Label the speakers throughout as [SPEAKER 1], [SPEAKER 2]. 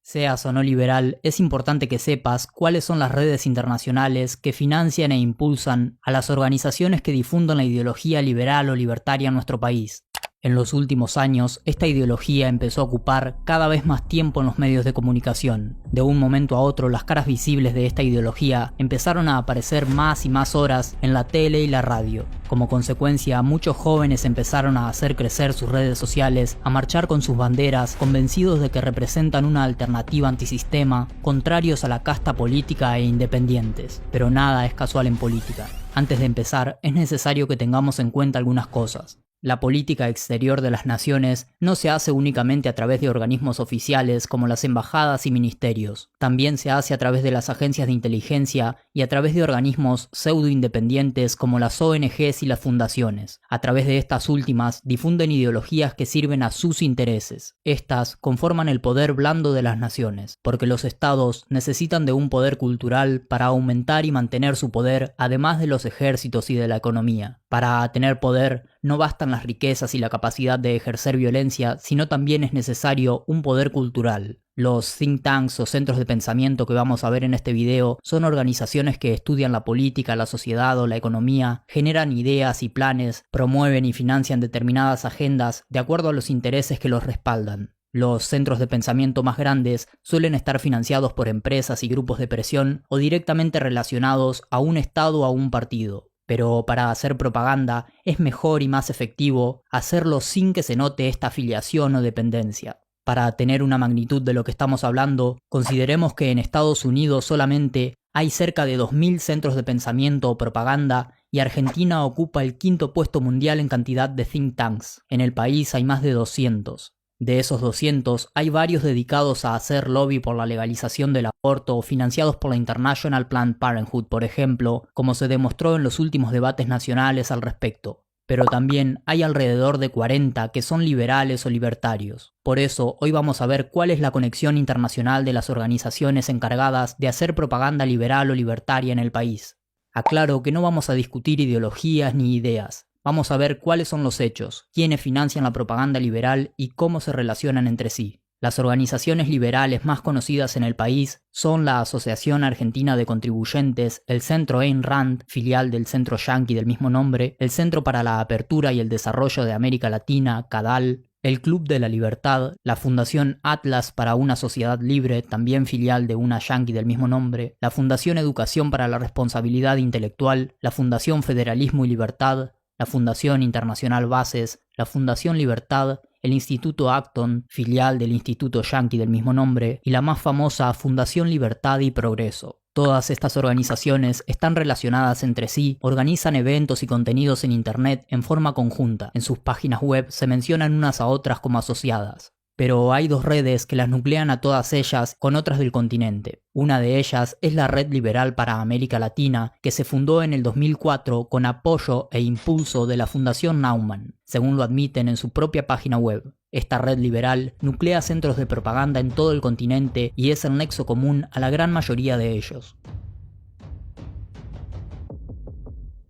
[SPEAKER 1] Seas o no liberal, es importante que sepas cuáles son las redes internacionales que financian e impulsan a las organizaciones que difunden la ideología liberal o libertaria en nuestro país. En los últimos años, esta ideología empezó a ocupar cada vez más tiempo en los medios de comunicación. De un momento a otro, las caras visibles de esta ideología empezaron a aparecer más y más horas en la tele y la radio. Como consecuencia, muchos jóvenes empezaron a hacer crecer sus redes sociales, a marchar con sus banderas, convencidos de que representan una alternativa antisistema, contrarios a la casta política e independientes. Pero nada es casual en política. Antes de empezar, es necesario que tengamos en cuenta algunas cosas. La política exterior de las naciones no se hace únicamente a través de organismos oficiales como las embajadas y ministerios. También se hace a través de las agencias de inteligencia y a través de organismos pseudo-independientes como las ONGs y las fundaciones. A través de estas últimas difunden ideologías que sirven a sus intereses. Estas conforman el poder blando de las naciones, porque los estados necesitan de un poder cultural para aumentar y mantener su poder, además de los ejércitos y de la economía. Para tener poder, no bastan las riquezas y la capacidad de ejercer violencia, sino también es necesario un poder cultural. Los think tanks o centros de pensamiento que vamos a ver en este video son organizaciones que estudian la política, la sociedad o la economía, generan ideas y planes, promueven y financian determinadas agendas de acuerdo a los intereses que los respaldan. Los centros de pensamiento más grandes suelen estar financiados por empresas y grupos de presión o directamente relacionados a un estado o a un partido. Pero para hacer propaganda es mejor y más efectivo hacerlo sin que se note esta afiliación o dependencia. Para tener una magnitud de lo que estamos hablando, consideremos que en Estados Unidos solamente hay cerca de 2000 centros de pensamiento o propaganda y Argentina ocupa el quinto puesto mundial en cantidad de think tanks. En el país hay más de 200. De esos 200, hay varios dedicados a hacer lobby por la legalización del aborto o financiados por la International Planned Parenthood, por ejemplo, como se demostró en los últimos debates nacionales al respecto. Pero también hay alrededor de 40 que son liberales o libertarios. Por eso, hoy vamos a ver cuál es la conexión internacional de las organizaciones encargadas de hacer propaganda liberal o libertaria en el país. Aclaro que no vamos a discutir ideologías ni ideas. Vamos a ver cuáles son los hechos, quiénes financian la propaganda liberal y cómo se relacionan entre sí. Las organizaciones liberales más conocidas en el país son la Asociación Argentina de Contribuyentes, el Centro Ayn Rand, filial del Centro Yankee del mismo nombre, el Centro para la Apertura y el Desarrollo de América Latina, CADAL, el Club de la Libertad, la Fundación Atlas para una Sociedad Libre, también filial de una yankee del mismo nombre, la Fundación Educación para la Responsabilidad Intelectual, la Fundación Federalismo y Libertad, la Fundación Internacional Bases, la Fundación Libertad, el Instituto Acton, filial del Instituto Yankee del mismo nombre, y la más famosa Fundación Libertad y Progreso. Todas estas organizaciones están relacionadas entre sí, organizan eventos y contenidos en Internet en forma conjunta. En sus páginas web se mencionan unas a otras como asociadas. Pero hay dos redes que las nuclean a todas ellas con otras del continente. Una de ellas es la Red Liberal para América Latina, que se fundó en el 2004 con apoyo e impulso de la Fundación Naumann, según lo admiten en su propia página web. Esta red liberal nuclea centros de propaganda en todo el continente y es el nexo común a la gran mayoría de ellos.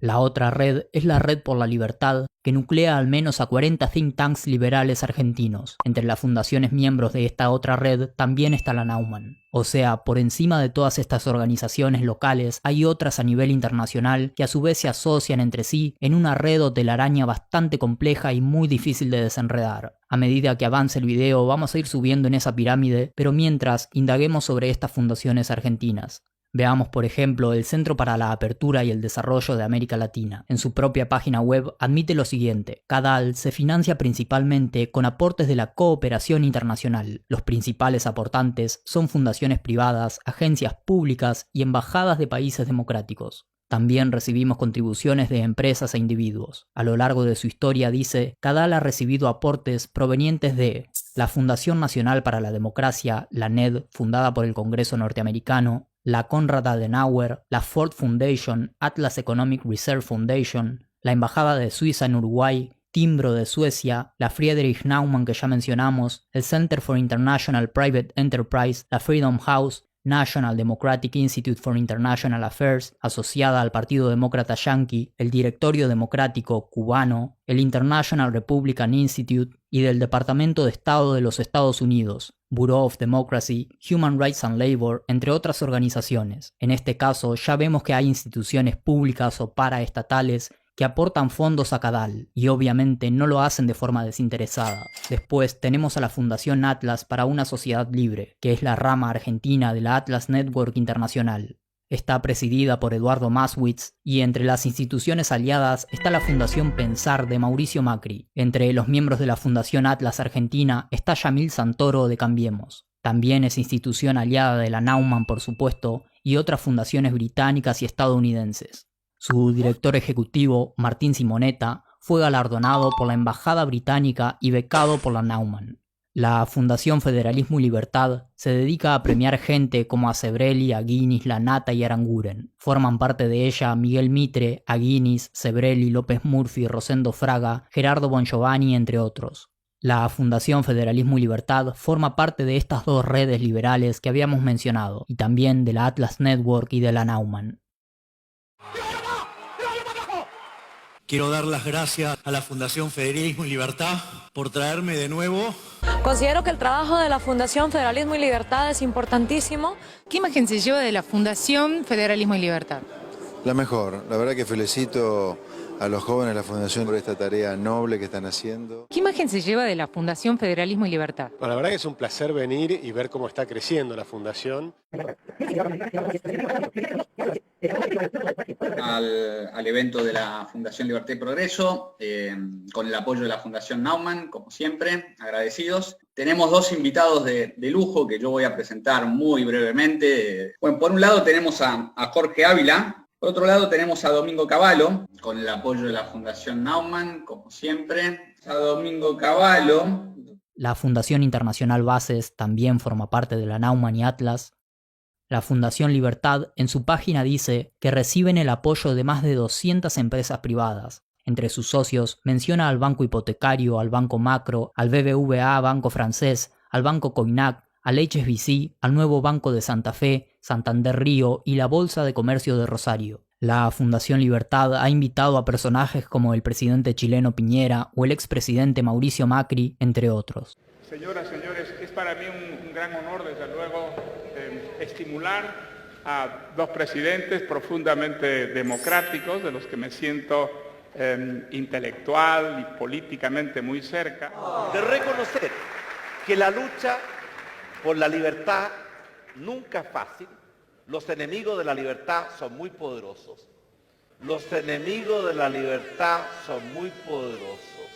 [SPEAKER 1] La otra red es la Red por la Libertad, que nuclea al menos a 40 think tanks liberales argentinos. Entre las fundaciones miembros de esta otra red también está la Naumann. O sea, por encima de todas estas organizaciones locales, hay otras a nivel internacional que a su vez se asocian entre sí en una red o telaraña bastante compleja y muy difícil de desenredar. A medida que avance el video vamos a ir subiendo en esa pirámide, pero mientras indaguemos sobre estas fundaciones argentinas. Veamos, por ejemplo, el Centro para la Apertura y el Desarrollo de América Latina. En su propia página web admite lo siguiente: CADAL se financia principalmente con aportes de la cooperación internacional. Los principales aportantes son fundaciones privadas, agencias públicas y embajadas de países democráticos. También recibimos contribuciones de empresas e individuos. A lo largo de su historia, dice, CADAL ha recibido aportes provenientes de la Fundación Nacional para la Democracia, la NED, fundada por el Congreso norteamericano, la Konrad Adenauer, la Ford Foundation, Atlas Economic Reserve Foundation, la Embajada de Suiza en Uruguay, Timbro de Suecia, la Friedrich Naumann que ya mencionamos, el Center for International Private Enterprise, la Freedom House, National Democratic Institute for International Affairs, asociada al Partido Demócrata Yankee, el Directorio Democrático cubano, el International Republican Institute y del Departamento de Estado de los Estados Unidos. Bureau of Democracy, Human Rights and Labor, entre otras organizaciones. En este caso, ya vemos que hay instituciones públicas o paraestatales que aportan fondos a CADAL, y obviamente no lo hacen de forma desinteresada. Después tenemos a la Fundación Atlas para una Sociedad Libre, que es la rama argentina de la Atlas Network Internacional. Está presidida por Eduardo Maswitz, y entre las instituciones aliadas está la Fundación Pensar de Mauricio Macri. Entre los miembros de la Fundación Atlas Argentina está Yamil Santoro de Cambiemos. También es institución aliada de la Naumann, por supuesto, y otras fundaciones británicas y estadounidenses. Su director ejecutivo, Martín Simonetta, fue galardonado por la Embajada Británica y becado por la Naumann. La Fundación Federalismo y Libertad se dedica a premiar gente como a Sebrelli, Aguinis, Lanata y Aranguren. Forman parte de ella Miguel Mitre, Aguinis, Sebrelli, López Murphy, Rosendo Fraga, Gerardo Bongiovanni, entre otros. La Fundación Federalismo y Libertad forma parte de estas dos redes liberales que habíamos mencionado, y también de la Atlas Network y de la Naumann.
[SPEAKER 2] Quiero dar las gracias a la Fundación Federalismo y Libertad por traerme de nuevo.
[SPEAKER 3] Considero que el trabajo de la Fundación Federalismo y Libertad es importantísimo.
[SPEAKER 4] ¿Qué imagen se lleva de la Fundación Federalismo y Libertad?
[SPEAKER 5] La mejor. La verdad que felicito a los jóvenes de la Fundación por esta tarea noble que están haciendo.
[SPEAKER 4] ¿Qué imagen se lleva de la Fundación Federalismo y Libertad?
[SPEAKER 6] Bueno, la verdad que es un placer venir y ver cómo está creciendo la Fundación.
[SPEAKER 7] Al evento de la Fundación Libertad y Progreso, con el apoyo de la Fundación Naumann, como siempre, agradecidos. Tenemos dos invitados de lujo que yo voy a presentar muy brevemente. Bueno, por un lado tenemos a Jorge Ávila. Por otro lado tenemos a Domingo Cavallo, con el apoyo de la Fundación Naumann, como siempre. A Domingo Cavallo.
[SPEAKER 1] La Fundación Internacional Bases también forma parte de la Naumann y Atlas. La Fundación Libertad en su página dice que reciben el apoyo de más de 200 empresas privadas. Entre sus socios menciona al Banco Hipotecario, al Banco Macro, al BBVA Banco Francés, al Banco Coinac, al HSBC, al Nuevo Banco de Santa Fe, Santander Río y la Bolsa de Comercio de Rosario. La Fundación Libertad ha invitado a personajes como el presidente chileno Piñera o el expresidente Mauricio Macri, entre otros.
[SPEAKER 8] Señoras, señores, es para mí un gran honor, desde luego, estimular a dos presidentes profundamente democráticos, de los que me siento intelectual y políticamente muy cerca.
[SPEAKER 9] De reconocer que la lucha por la libertad nunca es fácil. Los enemigos de la libertad son muy poderosos. Los enemigos de la libertad son muy poderosos.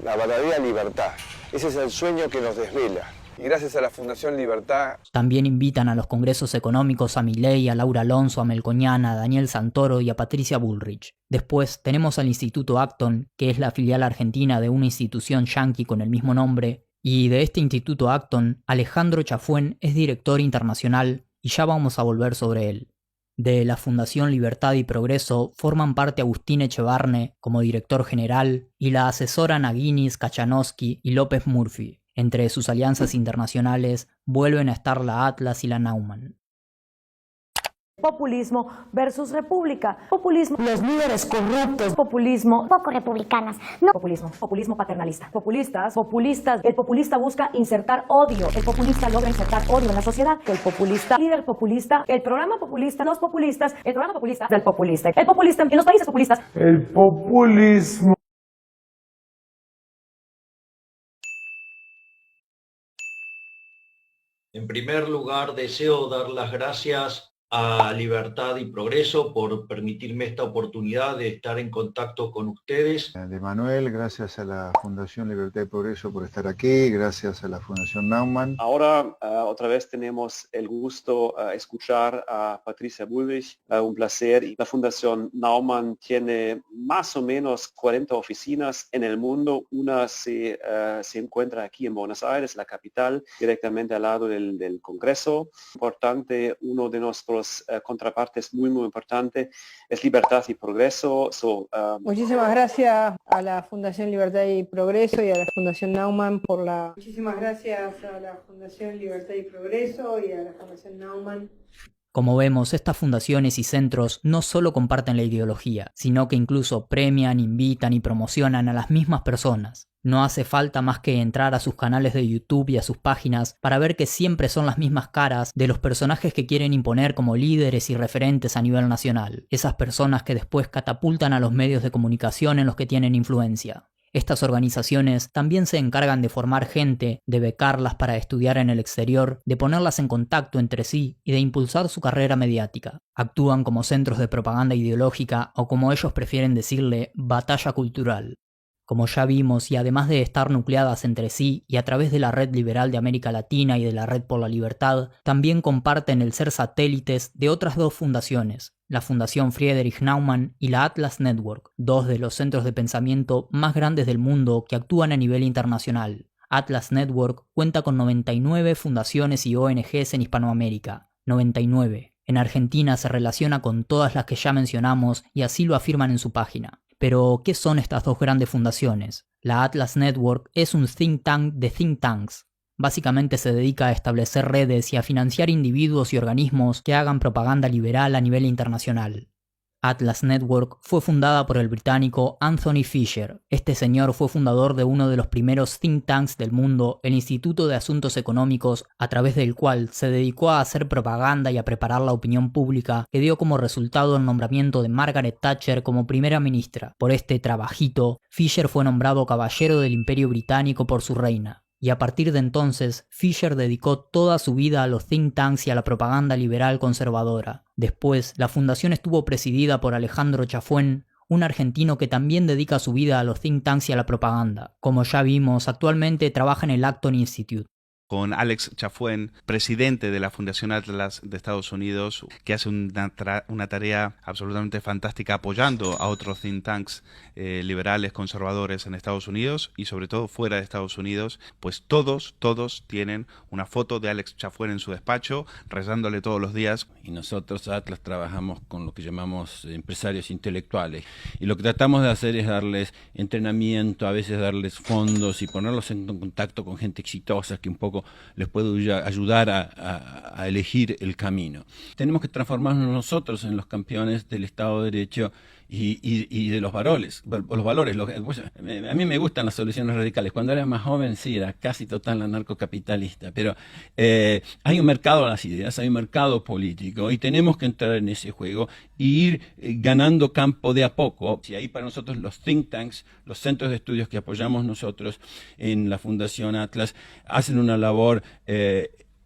[SPEAKER 10] La verdadera libertad. Ese es el sueño que nos desvela. Y gracias a la Fundación Libertad.
[SPEAKER 1] También invitan a los congresos económicos a Milei, a Laura Alonso, a Melconian, a Daniel Santoro y a Patricia Bullrich. Después tenemos al Instituto Acton, que es la filial argentina de una institución yanqui con el mismo nombre. Y de este Instituto Acton, Alejandro Chafuen es director internacional y ya vamos a volver sobre él. De la Fundación Libertad y Progreso forman parte Agustín Echevarne como director general y la asesoran Aguinis, Kachanowski y López Murphy. Entre sus alianzas internacionales vuelven a estar la Atlas y la Naumann.
[SPEAKER 3] Populismo versus república. Populismo,
[SPEAKER 11] los líderes corruptos.
[SPEAKER 3] populismo,
[SPEAKER 11] poco republicanas. No.
[SPEAKER 3] populismo paternalista. Populistas. El populista busca insertar odio. El populista logra insertar odio en la sociedad. El populista, líder populista, el programa populista, los populistas, el programa populista del populista. El populista en los países populistas.
[SPEAKER 12] El populismo.
[SPEAKER 13] En primer lugar, deseo dar las gracias a Libertad y Progreso por permitirme esta oportunidad de estar en contacto con ustedes.
[SPEAKER 5] De Manuel, gracias a la Fundación Libertad y Progreso por estar aquí, gracias a la Fundación Naumann.
[SPEAKER 14] Ahora otra vez tenemos el gusto escuchar a Patricia Bullrich, un placer. La Fundación Naumann tiene más o menos 40 oficinas en el mundo. Una se encuentra aquí en Buenos Aires, la capital, directamente al lado del Congreso. Importante, uno de nuestros contrapartes muy importante es Libertad y Progreso.
[SPEAKER 15] Muchísimas gracias a la Fundación Libertad y Progreso y a la Fundación Naumann por la... Muchísimas gracias a la Fundación Libertad y Progreso y a la Fundación Naumann.
[SPEAKER 1] Como vemos, estas fundaciones y centros no solo comparten la ideología, sino que incluso premian, invitan y promocionan a las mismas personas. No hace falta más que entrar a sus canales de YouTube y a sus páginas para ver que siempre son las mismas caras de los personajes que quieren imponer como líderes y referentes a nivel nacional. Esas personas que después catapultan a los medios de comunicación en los que tienen influencia. Estas organizaciones también se encargan de formar gente, de becarlas para estudiar en el exterior, de ponerlas en contacto entre sí y de impulsar su carrera mediática. Actúan como centros de propaganda ideológica o, como ellos prefieren decirle, batalla cultural. Como ya vimos, y además de estar nucleadas entre sí y a través de la Red Liberal de América Latina y de la Red por la Libertad, también comparten el ser satélites de otras dos fundaciones, la Fundación Friedrich Naumann y la Atlas Network, dos de los centros de pensamiento más grandes del mundo que actúan a nivel internacional. Atlas Network cuenta con 99 fundaciones y ONGs en Hispanoamérica. 99. En Argentina se relaciona con todas las que ya mencionamos y así lo afirman en su página. Pero, ¿qué son estas dos grandes fundaciones? La Atlas Network es un think tank de think tanks. Básicamente se dedica a establecer redes y a financiar individuos y organismos que hagan propaganda liberal a nivel internacional. Atlas Network fue fundada por el británico Anthony Fisher. Este señor fue fundador de uno de los primeros think tanks del mundo, el Instituto de Asuntos Económicos, a través del cual se dedicó a hacer propaganda y a preparar la opinión pública, que dio como resultado el nombramiento de Margaret Thatcher como primera ministra. Por este trabajito, Fisher fue nombrado caballero del Imperio Británico por su reina. Y a partir de entonces, Fisher dedicó toda su vida a los think tanks y a la propaganda liberal conservadora. Después, la fundación estuvo presidida por Alejandro Chafuen, un argentino que también dedica su vida a los think tanks y a la propaganda. Como ya vimos, actualmente trabaja en el Acton Institute.
[SPEAKER 16] Con Alex Chafuen, presidente de la Fundación Atlas de Estados Unidos, que hace una tarea absolutamente fantástica apoyando a otros think tanks liberales, conservadores en Estados Unidos y sobre todo fuera de Estados Unidos, pues todos tienen una foto de Alex Chafuen en su despacho, rezándole todos los días.
[SPEAKER 17] Y nosotros, Atlas, trabajamos con lo que llamamos empresarios intelectuales. Y lo que tratamos de hacer es darles entrenamiento, a veces darles fondos y ponerlos en contacto con gente exitosa que un poco les puede ayudar a elegir el camino. Tenemos que transformarnos nosotros en los campeones del Estado de Derecho y de los valores. A mí me gustan las soluciones radicales. Cuando era más joven, sí, era casi total anarcocapitalista, pero hay un mercado de las ideas, hay un mercado político y tenemos que entrar en ese juego e ir ganando campo de a poco. Y ahí para nosotros los think tanks, los centros de estudios que apoyamos nosotros en la Fundación Atlas, hacen una labor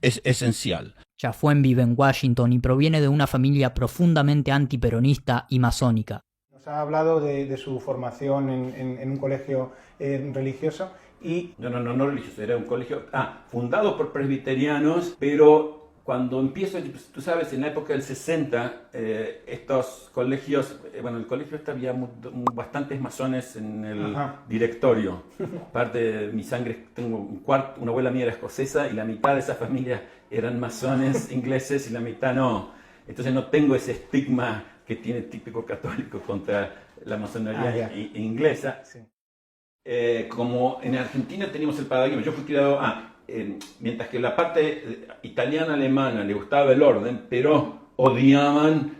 [SPEAKER 17] esencial.
[SPEAKER 1] Chafuen vive en Washington y proviene de una familia profundamente antiperonista y masónica.
[SPEAKER 18] Nos ha hablado de su formación en un colegio religioso y...
[SPEAKER 17] No religioso, era un colegio fundado por presbiterianos, pero cuando empiezo, tú sabes, en la época del 60, estos colegios, el colegio había bastantes masones en el directorio. Parte de mi sangre, tengo una abuela mía era escocesa y la mitad de esa familia eran masones ingleses y la mitad no. Entonces no tengo ese estigma que tiene el típico católico contra la masonería inglesa. Sí. Como en Argentina teníamos el paradigma, yo fui criado, mientras que la parte italiana-alemana le gustaba el orden, pero odiaban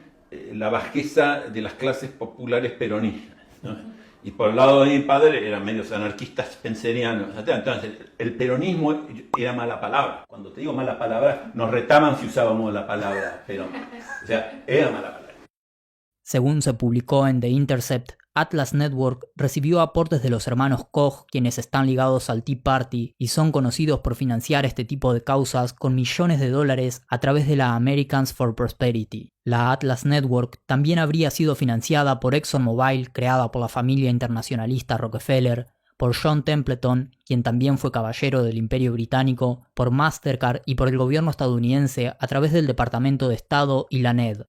[SPEAKER 17] la bajeza de las clases populares peronistas, ¿no? Y por el lado de mi padre eran medios anarquistas spencerianos. Entonces, el peronismo era mala palabra. Cuando te digo mala palabra, nos retaban si usábamos la palabra perón. O sea, era mala palabra.
[SPEAKER 1] Según se publicó en The Intercept, Atlas Network recibió aportes de los hermanos Koch, quienes están ligados al Tea Party y son conocidos por financiar este tipo de causas con millones de dólares a través de la Americans for Prosperity. La Atlas Network también habría sido financiada por ExxonMobil, creada por la familia internacionalista Rockefeller, por John Templeton, quien también fue caballero del Imperio Británico, por Mastercard y por el gobierno estadounidense a través del Departamento de Estado y la NED.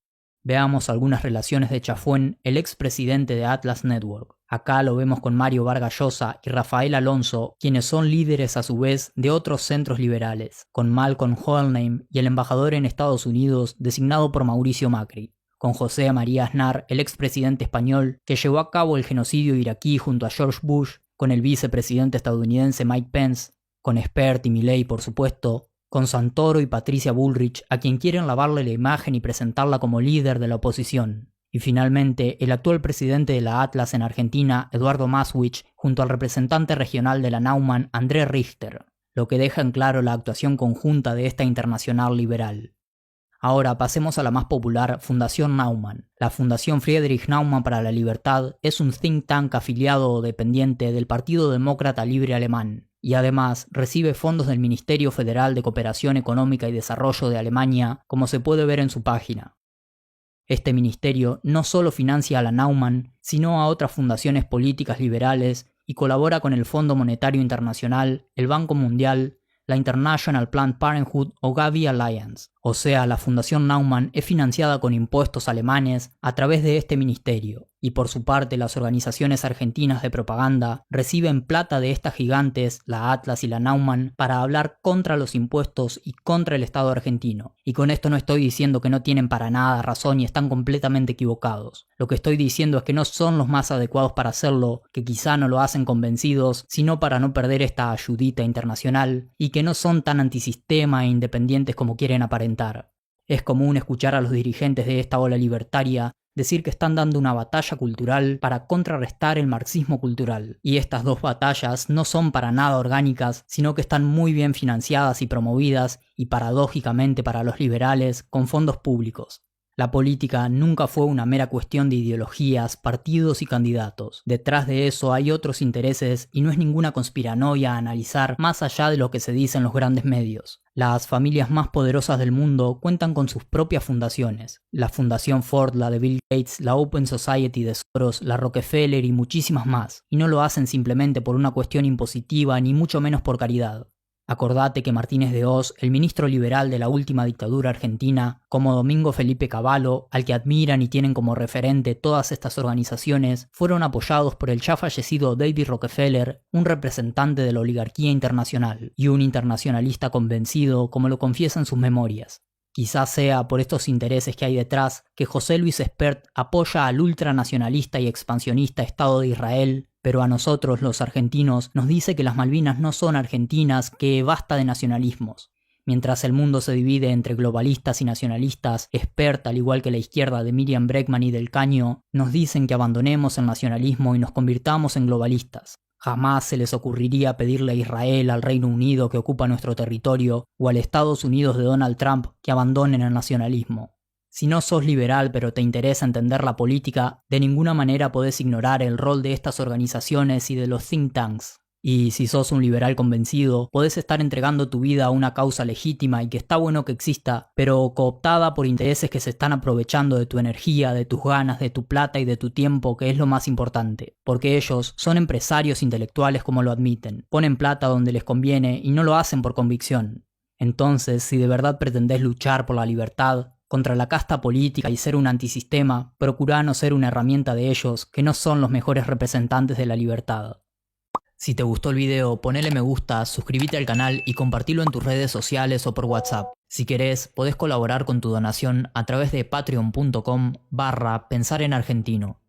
[SPEAKER 1] Veamos algunas relaciones de Chafuen, el expresidente de Atlas Network. Acá lo vemos con Mario Vargas Llosa y Rafael Alonso, quienes son líderes a su vez de otros centros liberales, con Malcolm Hoenlein y el embajador en Estados Unidos designado por Mauricio Macri, con José María Aznar, el expresidente español que llevó a cabo el genocidio iraquí junto a George Bush, con el vicepresidente estadounidense Mike Pence, con Spert y Milley por supuesto, con Santoro y Patricia Bullrich, a quien quieren lavarle la imagen y presentarla como líder de la oposición. Y finalmente, el actual presidente de la Atlas en Argentina, Eduardo Maswich, junto al representante regional de la Naumann, André Richter, lo que deja en claro la actuación conjunta de esta internacional liberal. Ahora pasemos a la más popular, Fundación Naumann. La Fundación Friedrich Naumann para la Libertad es un think tank afiliado o dependiente del Partido Demócrata Libre Alemán, y además recibe fondos del Ministerio Federal de Cooperación Económica y Desarrollo de Alemania, como se puede ver en su página. Este ministerio no solo financia a la Naumann, sino a otras fundaciones políticas liberales y colabora con el Fondo Monetario Internacional, el Banco Mundial, la International Planned Parenthood o Gavi Alliance. O sea, la Fundación Naumann es financiada con impuestos alemanes a través de este ministerio, y por su parte las organizaciones argentinas de propaganda reciben plata de estas gigantes, la Atlas y la Naumann, para hablar contra los impuestos y contra el Estado argentino. Y con esto no estoy diciendo que no tienen para nada razón y están completamente equivocados. Lo que estoy diciendo es que no son los más adecuados para hacerlo, que quizá no lo hacen convencidos, sino para no perder esta ayudita internacional, y que no son tan antisistema e independientes como quieren aparentar. Es común escuchar a los dirigentes de esta ola libertaria decir que están dando una batalla cultural para contrarrestar el marxismo cultural. Y estas dos batallas no son para nada orgánicas, sino que están muy bien financiadas y promovidas, y paradójicamente para los liberales, con fondos públicos. La política nunca fue una mera cuestión de ideologías, partidos y candidatos. Detrás de eso hay otros intereses y no es ninguna conspiranoia analizar más allá de lo que se dice en los grandes medios. Las familias más poderosas del mundo cuentan con sus propias fundaciones. La Fundación Ford, la de Bill Gates, la Open Society de Soros, la Rockefeller y muchísimas más. Y no lo hacen simplemente por una cuestión impositiva ni mucho menos por caridad. Acordate que Martínez de Hoz, el ministro liberal de la última dictadura argentina, como Domingo Felipe Cavallo, al que admiran y tienen como referente todas estas organizaciones, fueron apoyados por el ya fallecido David Rockefeller, un representante de la oligarquía internacional y un internacionalista convencido, como lo confiesa en sus memorias. Quizás sea por estos intereses que hay detrás que José Luis Espert apoya al ultranacionalista y expansionista Estado de Israel, pero a nosotros, los argentinos, nos dice que las Malvinas no son argentinas, que basta de nacionalismos. Mientras el mundo se divide entre globalistas y nacionalistas, Espert, al igual que la izquierda de Miriam Bregman y del Caño, nos dicen que abandonemos el nacionalismo y nos convirtamos en globalistas. Jamás se les ocurriría pedirle a Israel, al Reino Unido que ocupa nuestro territorio, o al Estados Unidos de Donald Trump que abandonen el nacionalismo. Si no sos liberal pero te interesa entender la política, de ninguna manera podés ignorar el rol de estas organizaciones y de los think tanks. Y si sos un liberal convencido, podés estar entregando tu vida a una causa legítima y que está bueno que exista, pero cooptada por intereses que se están aprovechando de tu energía, de tus ganas, de tu plata y de tu tiempo, que es lo más importante. Porque ellos son empresarios intelectuales como lo admiten, ponen plata donde les conviene y no lo hacen por convicción. Entonces, si de verdad pretendés luchar por la libertad, contra la casta política y ser un antisistema, procurá no ser una herramienta de ellos, que no son los mejores representantes de la libertad. Si te gustó el video, ponele me gusta, suscríbete al canal y compartilo en tus redes sociales o por WhatsApp. Si querés, podés colaborar con tu donación a través de patreon.com/pensarenargentino.